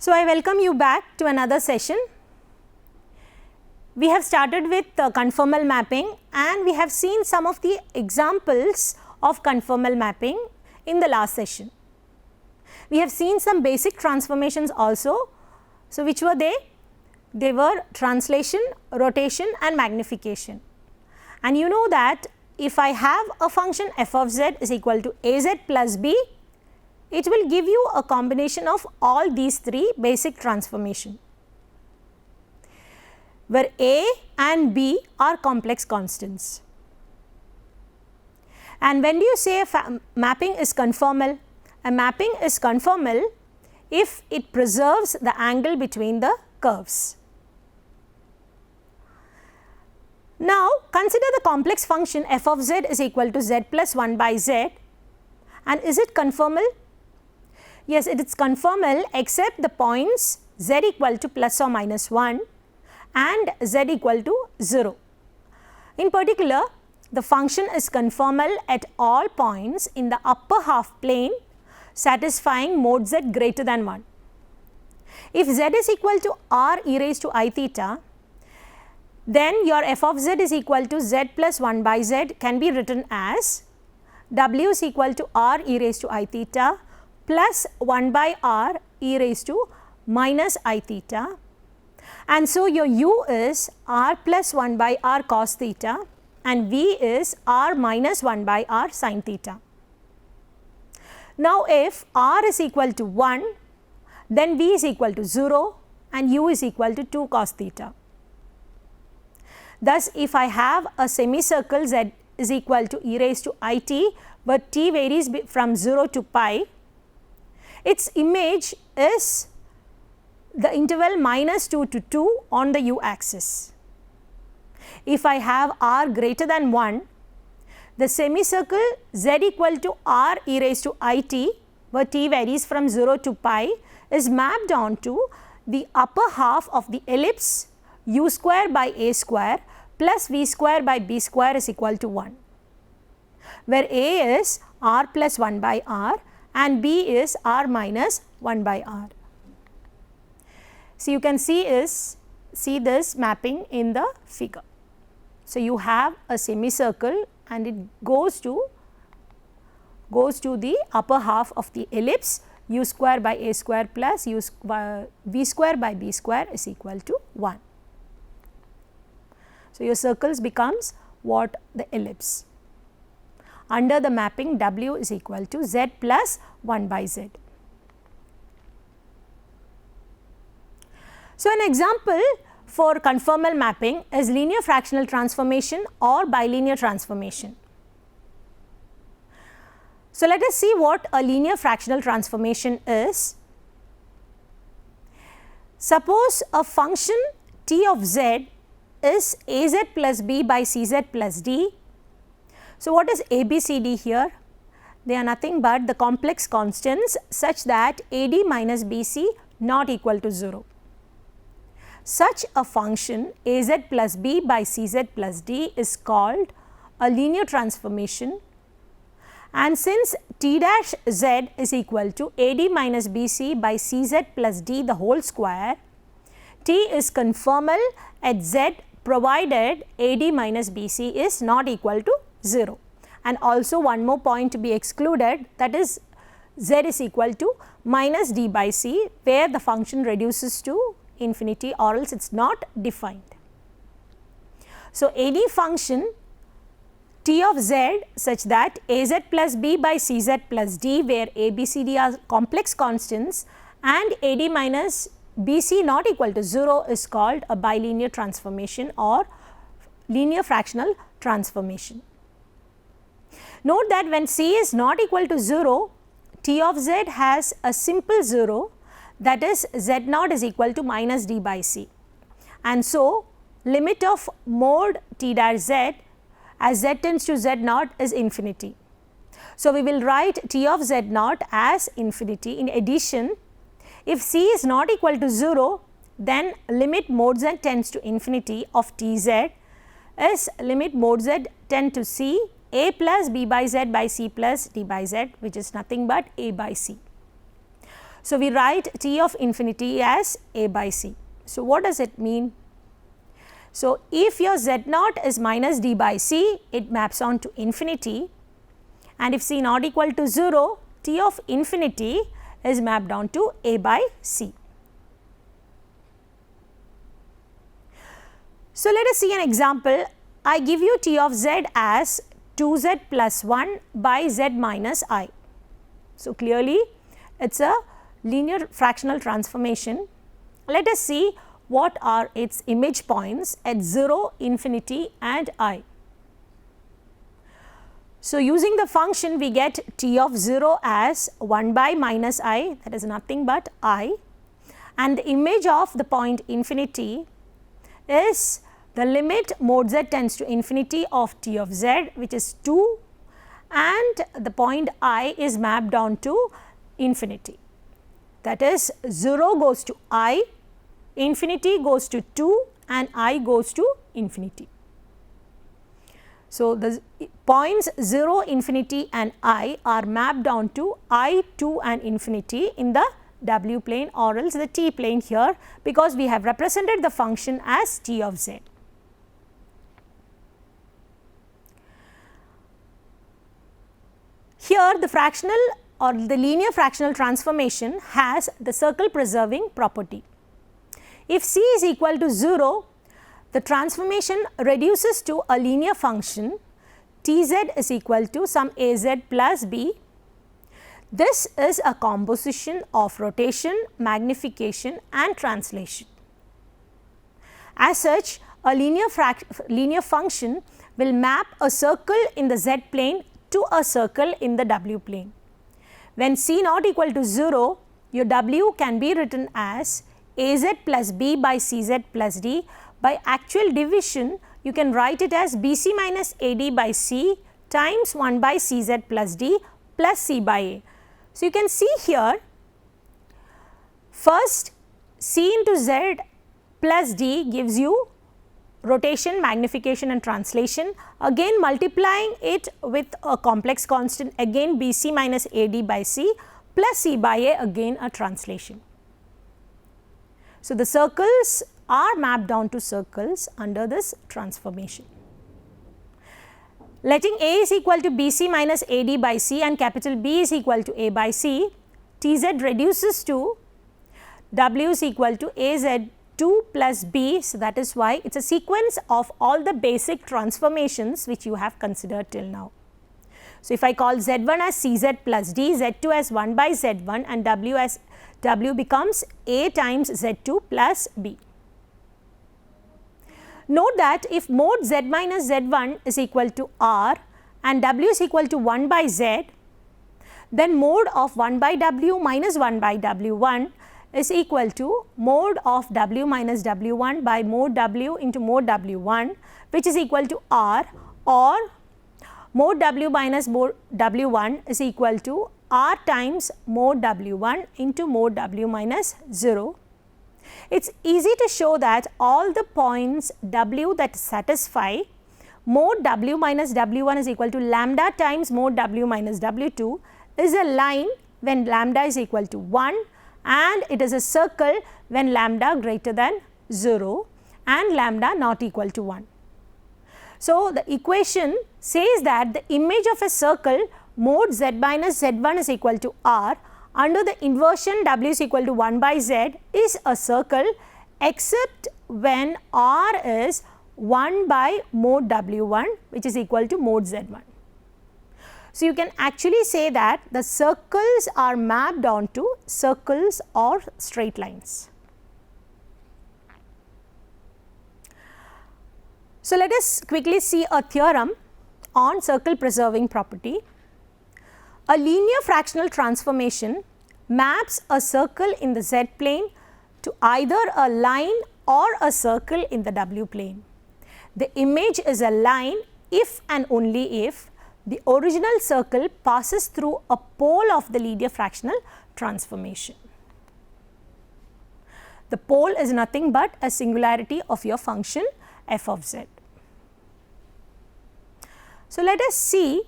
So, I welcome you back to another session. We have started with conformal mapping and we have seen some of the examples of conformal mapping in the last session. We have seen some basic transformations also. So, which were they? They were translation, rotation and magnification. And you know that if I have a function f of z is equal to az plus b, it will give you a combination of all these three basic transformations, where a and b are complex constants. And when do you say a mapping is conformal? A mapping is conformal if it preserves the angle between the curves. Now, consider the complex function f of z is equal to z plus 1 by z, and is it conformal? Yes, it is conformal except the points z equal to plus or minus 1 and z equal to 0. In particular, the function is conformal at all points in the upper half plane satisfying mod z greater than 1. If z is equal to r e raised to I theta, then your f of z is equal to z plus 1 by z can be written as w is equal to r e raised to I theta plus 1 by r e raised to minus I theta, and so your u is r plus 1 by r cos theta and v is r minus 1 by r sin theta. Now, if r is equal to 1, then v is equal to 0 and u is equal to 2 cos theta. Thus, if I have a semicircle z is equal to e raised to I t, but t varies from 0 to pi, its image is the interval minus 2 to 2 on the u axis. If I have r greater than 1, the semicircle z equal to r e raised to I t, where t varies from 0 to pi, is mapped onto the upper half of the ellipse u square by a square plus v square by b square is equal to 1, where a is r plus 1 by r and b is r minus 1 by r. So, you can see this mapping in the figure. So, you have a semicircle and it goes to the upper half of the ellipse u square by a square plus v square by b square is equal to 1. So, your circles becomes what? The ellipse. Under the mapping w is equal to z plus 1 by z. So, an example for conformal mapping is linear fractional transformation or bilinear transformation. So, let us see what a linear fractional transformation is. Suppose a function t of z is az plus b by cz plus d. So, what is a, b, c, d here? They are nothing but the complex constants such that a d minus b c not equal to 0. Such a function az plus b by cz plus d is called a linear transformation, and since t dash z is equal to ad minus bc by cz plus d the whole square, t is conformal at z provided ad minus bc is not equal to 0. And also one more point to be excluded, that is z is equal to minus d by c, where the function reduces to infinity or else it is not defined. So, any function t of z such that az plus b by cz plus d, where a, b, c, d are complex constants and ad minus bc not equal to 0 is called a bilinear transformation or linear fractional transformation. Note that when c is not equal to 0, t of z has a simple 0, that is z naught is equal to minus d by c, and so limit of mod t dash z as z tends to z naught is infinity. So, we will write t of z naught as infinity. In addition, if c is not equal to 0, then limit mod z tends to infinity of t z is limit mod z tend to c a plus b by z by c plus d by z, which is nothing but a by c. So, we write t of infinity as a by c. So, what does it mean? So, if your z naught is minus d by c, it maps on to infinity, and if c not equal to 0, t of infinity is mapped on to a by c. So, let us see an example. I give you t of z as 2z plus 1 by z minus I. So, clearly it is a linear fractional transformation. Let us see what are its image points at 0, infinity and I. So, using the function we get t of 0 as 1 by minus I, that is nothing but I, and the image of the point infinity is the limit mod z tends to infinity of t of z, which is 2, and the point I is mapped on to infinity. That is 0 goes to I, infinity goes to 2 and I goes to infinity. So, the points 0, infinity and I are mapped on to I, 2 and infinity in the w plane or else the t plane here, because we have represented the function as t of z. Here the fractional or the linear fractional transformation has the circle preserving property. If c is equal to 0, the transformation reduces to a linear function t z is equal to some a z plus b. This is a composition of rotation, magnification and translation. As such, a linear function will map a circle in the z plane to a circle in the w plane. When c not equal to 0, your w can be written as az plus b by cz plus d. By actual division, you can write it as bc minus ad by c times 1 by cz plus d plus c by a. So, you can see here, first c into z plus d gives you rotation, magnification and translation, again multiplying it with a complex constant, again bc minus ad by c plus c by a, again a translation. So, the circles are mapped down to circles under this transformation. Letting a is equal to bc minus ad by c and capital B is equal to a by c, tz reduces to w is equal to az 2 plus b. So, that is why it is a sequence of all the basic transformations which you have considered till now. So, if I call z1 as cz plus d, z2 as 1 by z1 and w becomes a times z2 plus b. Note that if mod z minus z1 is equal to r and w is equal to 1 by z, then mod of 1 by w minus 1 by w1 is equal to mod of w minus w1 by mod w into mod w1, which is equal to r, or mod w minus mod w1 is equal to r times mod w1 into mod w minus 0. It is easy to show that all the points w that satisfy mod w minus w1 is equal to lambda times mod w minus w2 is a line when lambda is equal to 1, and it is a circle when lambda greater than 0 and lambda not equal to 1. So, the equation says that the image of a circle mod z minus z1 is equal to r under the inversion w is equal to 1 by z is a circle except when r is 1 by mod w1, which is equal to mod z1. So, you can actually say that the circles are mapped onto circles or straight lines. So, let us quickly see a theorem on circle preserving property. A linear fractional transformation maps a circle in the z plane to either a line or a circle in the w plane. The image is a line if and only if the original circle passes through a pole of the linear fractional transformation. The pole is nothing but a singularity of your function f of z. So, let us see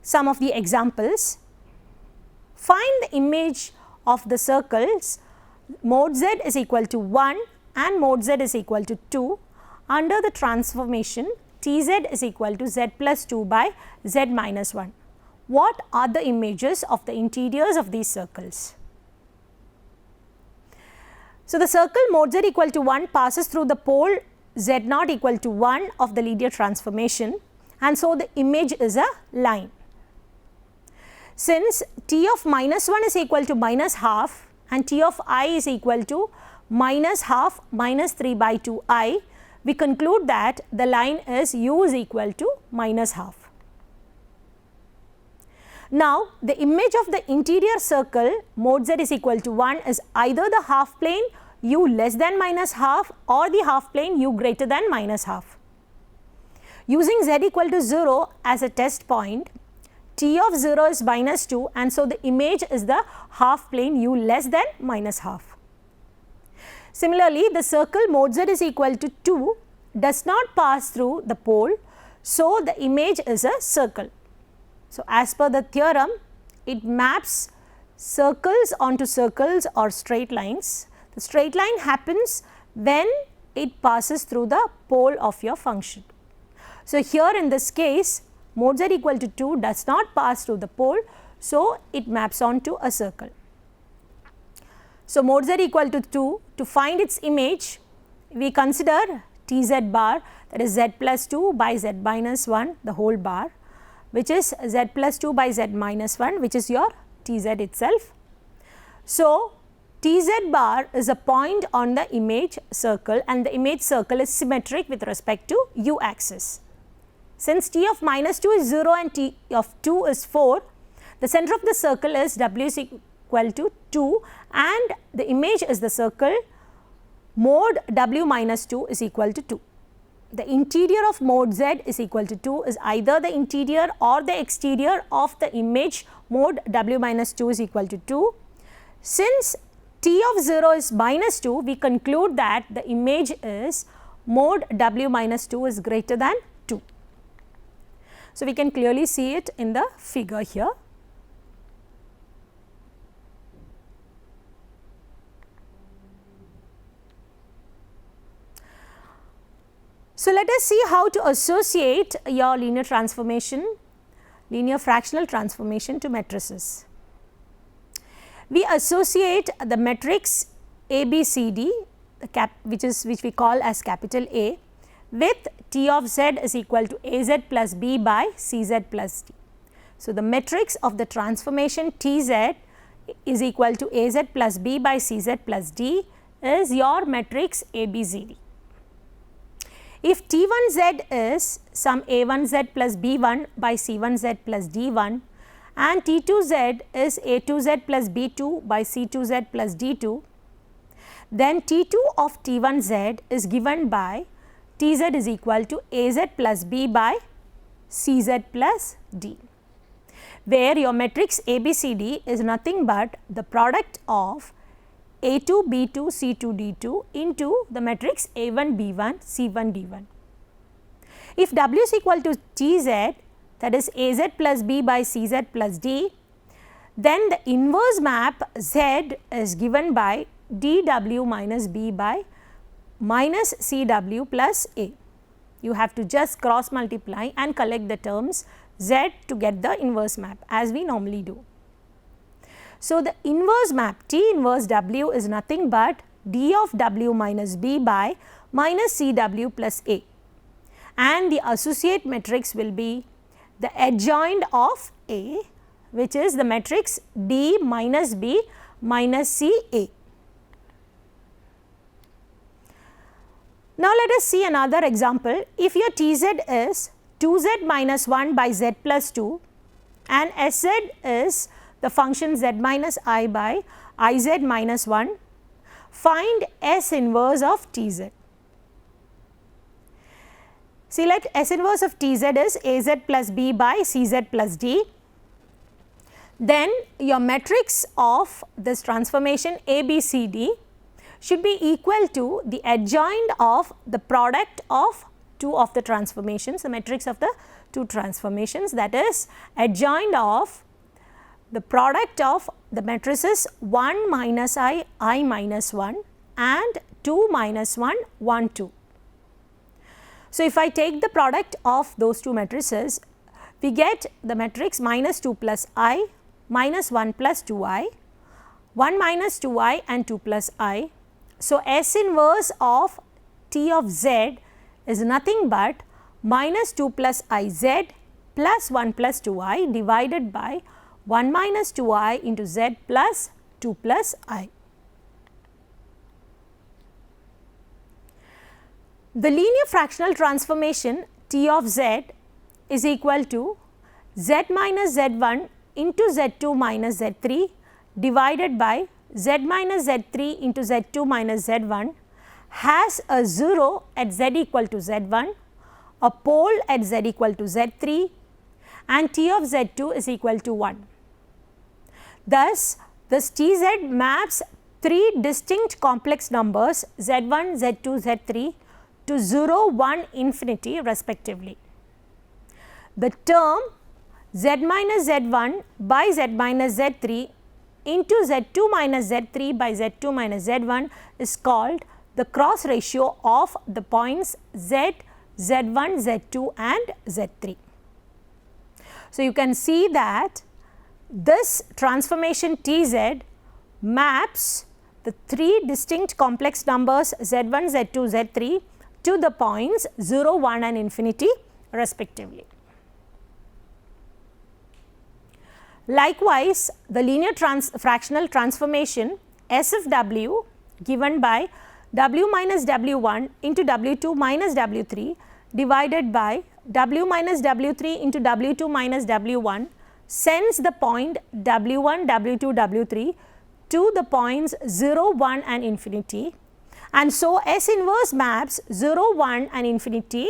some of the examples. Find the image of the circles mod z is equal to 1 and mod z is equal to 2 under the transformation Tz is equal to z plus 2 by z minus 1. What are the images of the interiors of these circles? So, the circle mod z equal to 1 passes through the pole z naught equal to 1 of the linear transformation, and so the image is a line. Since t of minus 1 is equal to minus half and t of I is equal to minus half minus 3 by 2 I, we conclude that the line is u is equal to minus half. Now, the image of the interior circle mod z is equal to 1 is either the half plane u less than minus half or the half plane u greater than minus half. Using z equal to 0 as a test point, t of 0 is minus 2 and so the image is the half plane u less than minus half. Similarly, the circle mod z is equal to 2 does not pass through the pole, so the image is a circle. So, as per the theorem, it maps circles onto circles or straight lines. The straight line happens when it passes through the pole of your function. So, here in this case, mod z equal to 2 does not pass through the pole, so it maps onto a circle. So, mod z equal to 2, to find its image, we consider Tz bar, that is z plus 2 by z minus 1 the whole bar, which is z plus 2 by z minus 1, which is your Tz itself. So, Tz bar is a point on the image circle and the image circle is symmetric with respect to u axis. Since t of minus 2 is 0 and t of 2 is 4, the center of the circle is w is equal to 2 and the image is the circle mod w minus 2 is equal to 2. The interior of mod z is equal to 2 is either the interior or the exterior of the image mod w minus 2 is equal to 2. Since t of 0 is minus 2, we conclude that the image is mod w minus 2 is greater than 2. So, we can clearly see it in the figure here. So, let us see how to associate your linear transformation, linear fractional transformation to matrices. We associate the matrix ABCD, which we call as capital A, with T of z is equal to AZ plus B by CZ plus D. So, the matrix of the transformation TZ is equal to AZ plus B by CZ plus D is your matrix ABCD. If T1z is some A1z plus B1 by C1z plus D1 and T2z is A2z plus B2 by C2z plus D2, then T2 of T1z is given by Tz is equal to Az plus B by Cz plus D, where your matrix ABCD is nothing but the product of A2, B2, C2, D2 into the matrix A1, B1, C1, D1. If W is equal to Tz, that is Az plus B by Cz plus D, then the inverse map Z is given by dW minus B by minus CW plus A. You have to just cross multiply and collect the terms Z to get the inverse map as we normally do. So, the inverse map T inverse W is nothing but d of W minus B by minus CW plus A, and the associate matrix will be the adjoint of A, which is the matrix D minus B minus C A. Now, let us see another example. If your Tz is 2z minus 1 by z plus 2 and Sz is the function z minus I by Iz minus 1, find S inverse of Tz. See, let S inverse of Tz is Az plus B by Cz plus D. Then your matrix of this transformation ABCD should be equal to the adjoint of the product of two of the transformations, the matrix of the two transformations, that is adjoint of the product of the matrices 1 minus I minus 1 and 2 minus 1, 1, 2. So, if I take the product of those two matrices, we get the matrix minus 2 plus I, minus 1 plus 2I, 1 minus 2I and 2 plus I. So, S inverse of T of Z is nothing but minus 2 plus IZ plus 1 plus 2I divided by 1 minus 2I into Z plus 2 plus I. The linear fractional transformation T of Z is equal to Z minus Z1 into Z2 minus Z3 divided by Z minus Z3 into Z2 minus Z1 has a 0 at Z equal to Z1, a pole at Z equal to Z3 and T of Z2 is equal to 1. Thus, this TZ maps three distinct complex numbers Z1, Z2, Z3 to 0, 1, infinity respectively. The term Z minus Z1 by Z minus Z3 into Z2 minus Z3 by Z2 minus Z1 is called the cross ratio of the points Z, Z1, Z2 and Z3. So, you can see that this transformation TZ maps the three distinct complex numbers Z1, Z2, Z3 to the points 0, 1 and infinity respectively. Likewise, the linear fractional transformation S of W given by W minus W1 into W2 minus W3 divided by W minus W3 into W2 minus W1 sends the point W1, W2, W3 to the points 0, 1 and infinity, and so S inverse maps 0, 1 and infinity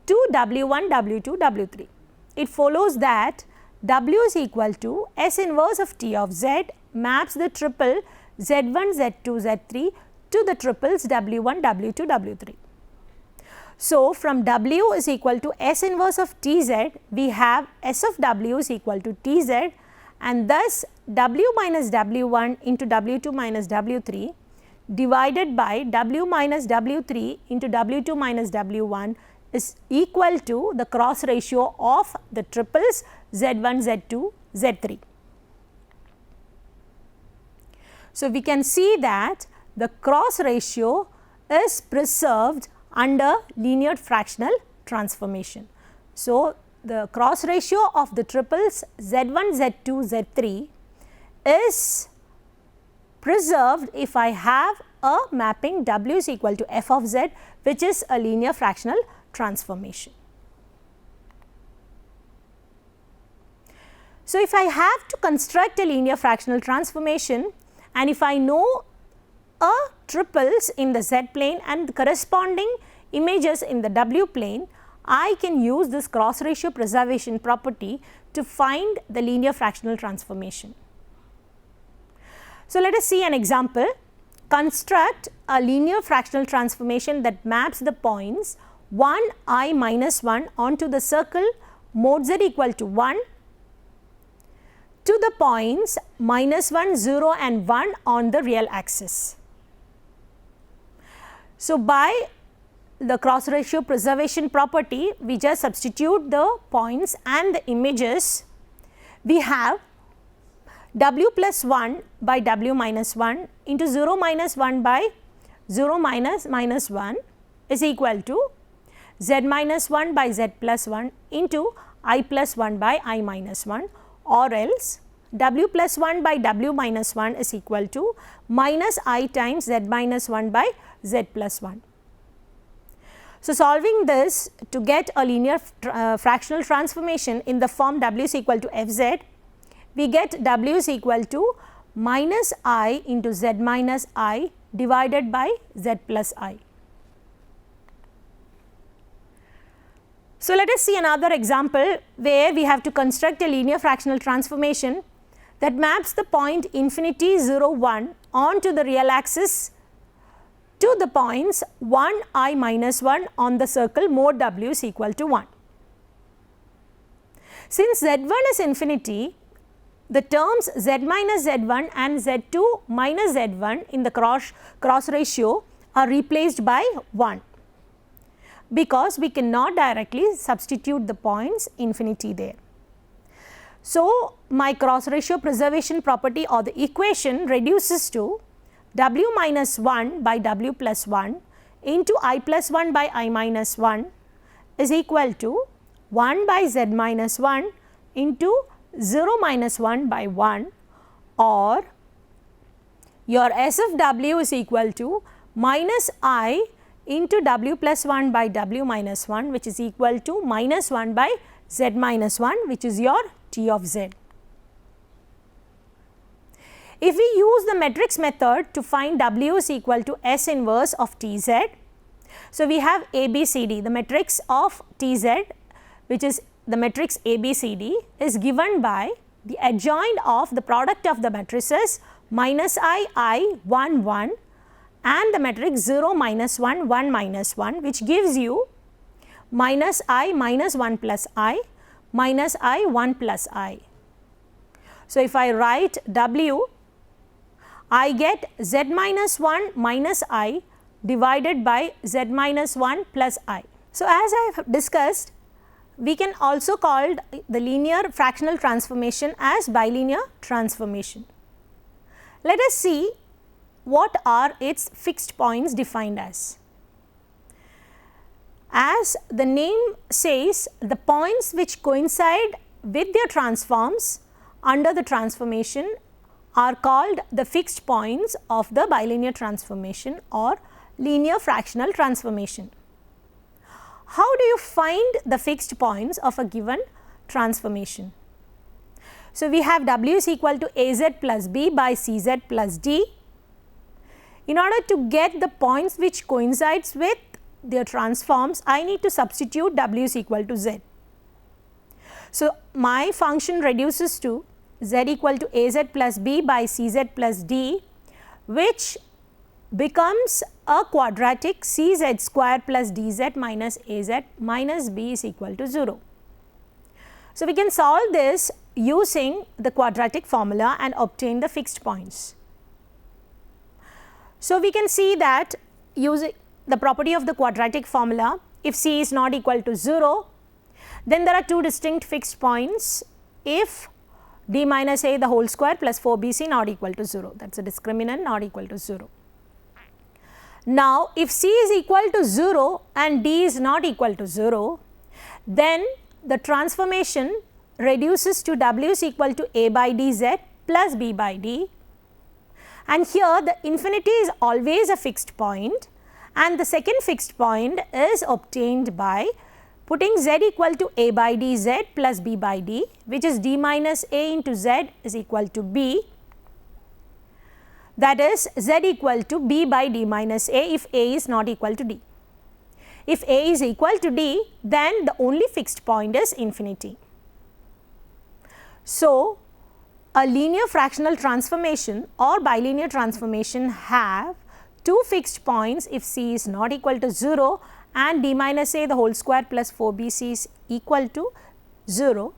to W1, W2, W3. It follows that W is equal to S inverse of T of Z maps the triple Z1, Z2, Z3 to the triples W1, W2, W3. So, from W is equal to S inverse of TZ, we have S of W is equal to TZ, and thus W minus W1 into W2 minus W3 divided by W minus W3 into W2 minus W1 is equal to the cross ratio of the triples Z1, Z2, Z3. So, we can see that the cross ratio is preserved under linear fractional transformation. So, the cross ratio of the triples Z1, Z2, Z3 is preserved if I have a mapping W is equal to f of Z, which is a linear fractional transformation. So, if I have to construct a linear fractional transformation and if I know a triples in the Z plane and corresponding images in the W plane, I can use this cross ratio preservation property to find the linear fractional transformation. So, let us see an example. Construct a linear fractional transformation that maps the points 1 I minus 1 onto the circle mod Z equal to 1 to the points minus 1, 0 and 1 on the real axis. So, by the cross ratio preservation property, we just substitute the points and the images. We have W plus 1 by W minus 1 into 0 minus 1 by 0 minus minus 1 is equal to Z minus 1 by Z plus 1 into I plus 1 by I minus 1, or else W plus 1 by W minus 1 is equal to minus I times Z minus 1 by Z plus 1. So, solving this to get a linear fractional transformation in the form W is equal to Fz, we get W is equal to minus I into Z minus I divided by Z plus I. So, let us see another example where we have to construct a linear fractional transformation that maps the point infinity 0, 1 onto the real axis to the points 1 I minus 1 on the circle mod W is equal to 1. Since Z1 is infinity, the terms z minus z1 and z2 minus z1 in the cross ratio are replaced by 1, because we cannot directly substitute the points infinity there. So, my cross ratio preservation property or the equation reduces to w minus 1 by w plus 1 into I plus 1 by I minus 1 is equal to 1 by z minus 1 into 0 minus 1 by 1, or your S of w is equal to minus I into w plus 1 by w minus 1, which is equal to minus 1 by z minus 1, which is your T of z. If we use the matrix method to find w is equal to S inverse of Tz, so we have ABCD, the matrix of Tz, which is the matrix ABCD, is given by the adjoint of the product of the matrices minus I 1 1 and the matrix 0 minus 1 1 minus 1, which gives you minus I minus 1 plus I minus I 1 plus I. So, if I write w, I get z minus 1 minus I divided by z minus 1 plus I. So, as I have discussed, we can also call the linear fractional transformation as bilinear transformation. Let us see what are its fixed points defined as. As the name says, the points which coincide with their transforms under the transformation are called the fixed points of the bilinear transformation or linear fractional transformation. How do you find the fixed points of a given transformation? So, we have w is equal to az plus b by cz plus d. In order to get the points which coincides with their transforms, I need to substitute w is equal to z. So, my function reduces to z equal to az plus b by cz plus d, which becomes a quadratic cz square plus dz minus az minus b is equal to 0. So, we can solve this using the quadratic formula and obtain the fixed points. So, we can see that using the property of the quadratic formula, if c is not equal to 0, then there are two distinct fixed points if d minus a the whole square plus 4bc not equal to 0, that is a discriminant not equal to 0. Now, if c is equal to 0 and d is not equal to 0, then the transformation reduces to w is equal to a by dz plus b by d, and here the infinity is always a fixed point, and the second fixed point is obtained by putting z equal to a by dz plus b by d, which is d minus a into z is equal to b, that is z equal to b by d minus a if a is not equal to d. If a is equal to d, then the only fixed point is infinity. So, a linear fractional transformation or bilinear transformation have two fixed points if c is not equal to 0 and d minus a the whole square plus 4bc is equal to 0,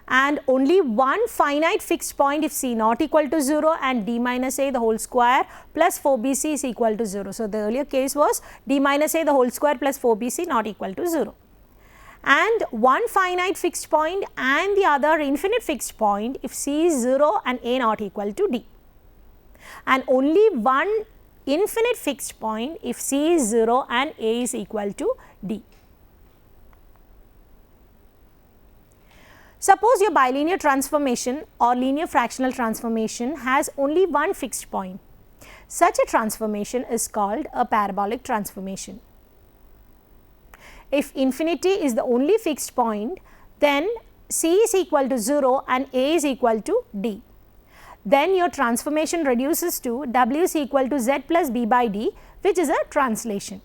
and only one finite fixed point if c not equal to 0 and d minus a the whole square plus 4bc is equal to 0. So, the earlier case was d minus a the whole square plus 4bc not equal to 0, and one finite fixed point and the other infinite fixed point if c is 0 and a not equal to d, and only one infinite fixed point if c is 0 and a is equal to d. Suppose your bilinear transformation or linear fractional transformation has only one fixed point. Such a transformation is called a parabolic transformation. If infinity is the only fixed point, then c is equal to 0 and a is equal to d. Then your transformation reduces to w is equal to z plus b by d, which is a translation.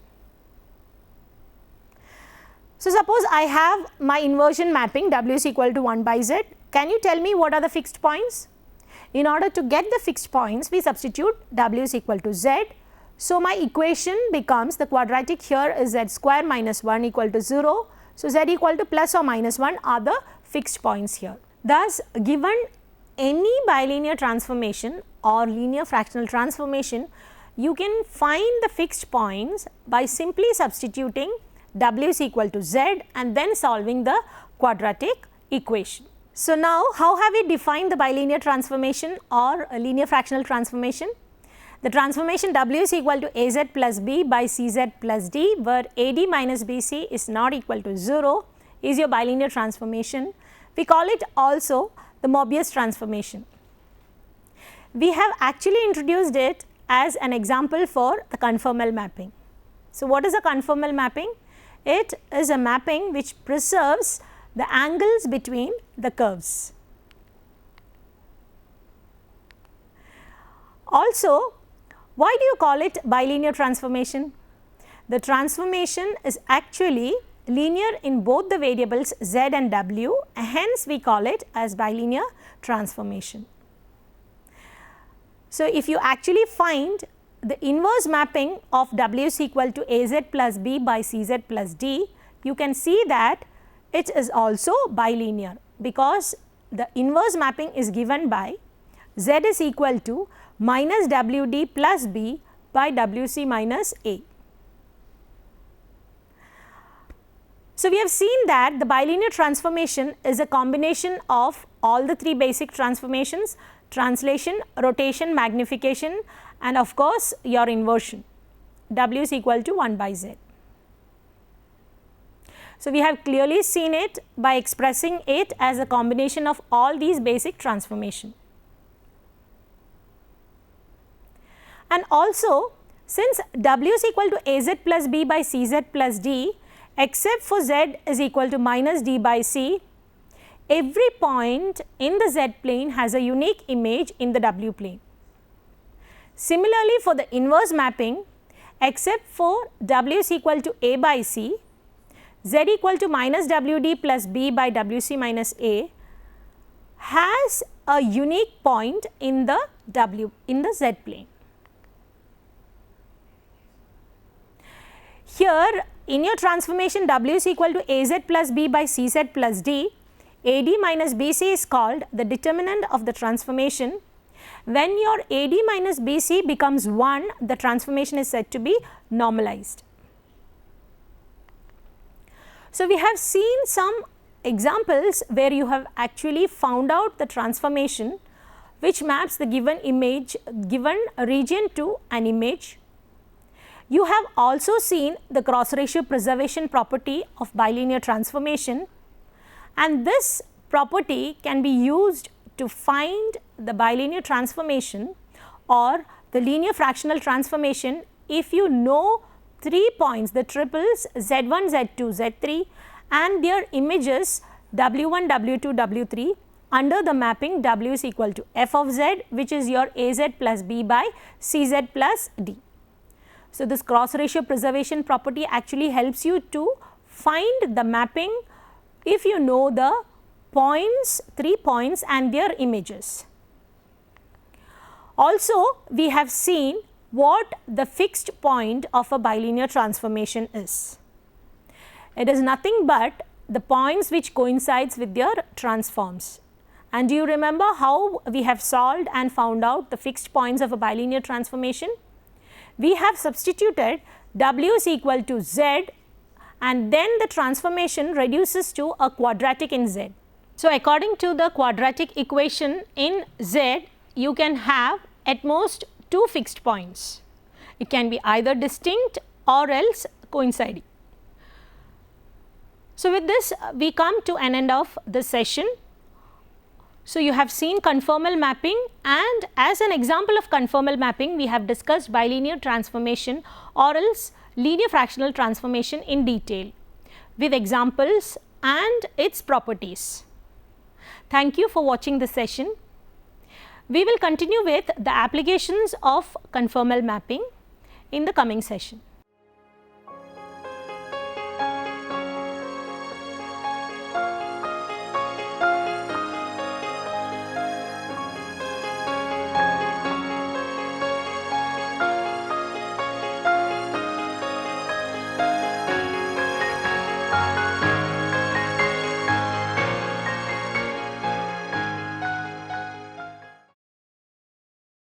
So, suppose I have my inversion mapping w is equal to 1 by z. Can you tell me what are the fixed points? In order to get the fixed points, we substitute w is equal to z. So, my equation becomes the quadratic here is z square minus 1 equal to 0. So, z equal to plus or minus 1 are the fixed points here. Thus, given any bilinear transformation or linear fractional transformation, you can find the fixed points by simply substituting w is equal to z and then solving the quadratic equation. So, now how have we defined the bilinear transformation or a linear fractional transformation? The transformation w is equal to az plus b by cz plus d, where ad minus bc is not equal to 0 is your bilinear transformation. We call it also the Mobius transformation. We have actually introduced it as an example for the conformal mapping. So, what is a conformal mapping? It is a mapping which preserves the angles between the curves. Also, why do you call it bilinear transformation? The transformation is actually linear in both the variables z and w, hence we call it as bilinear transformation. So, if you actually find the inverse mapping of w is equal to az plus b by cz plus d, you can see that it is also bilinear, because the inverse mapping is given by z is equal to minus wd plus b by wc minus a. So, we have seen that the bilinear transformation is a combination of all the three basic transformations: translation, rotation, magnification, and of course, your inversion. W is equal to 1 by z. So, we have clearly seen it by expressing it as a combination of all these basic transformations. And also, since W is equal to az plus b by cz plus d, except for z is equal to minus d by c, every point in the z plane has a unique image in the w plane. Similarly, for the inverse mapping, except for w is equal to a by c, z equal to minus wd plus b by wc minus a has a unique point in the z plane. Here, in your transformation w is equal to az plus b by cz plus d, ad minus bc is called the determinant of the transformation. When your ad minus bc becomes 1, the transformation is said to be normalized. So, we have seen some examples where you have actually found out the transformation which maps the given image, given region to an image. You have also seen the cross ratio preservation property of bilinear transformation, and this property can be used to find the bilinear transformation or the linear fractional transformation if you know 3 points, the triples z1, z2, z3 and their images w1, w2, w3 under the mapping w is equal to f of z, which is your az plus b by cz plus d. So, this cross ratio preservation property actually helps you to find the mapping if you know the points, 3 points and their images. Also, we have seen what the fixed point of a bilinear transformation is. It is nothing but the points which coincides with their transforms. And do you remember how we have solved and found out the fixed points of a bilinear transformation? We have substituted w is equal to z and then the transformation reduces to a quadratic in z. So, according to the quadratic equation in z, you can have at most 2 fixed points. It can be either distinct or else coinciding. So, with this we come to an end of this session. So, you have seen conformal mapping, and as an example of conformal mapping we have discussed bilinear transformation or else linear fractional transformation in detail with examples and its properties. Thank you for watching this session. We will continue with the applications of conformal mapping in the coming session.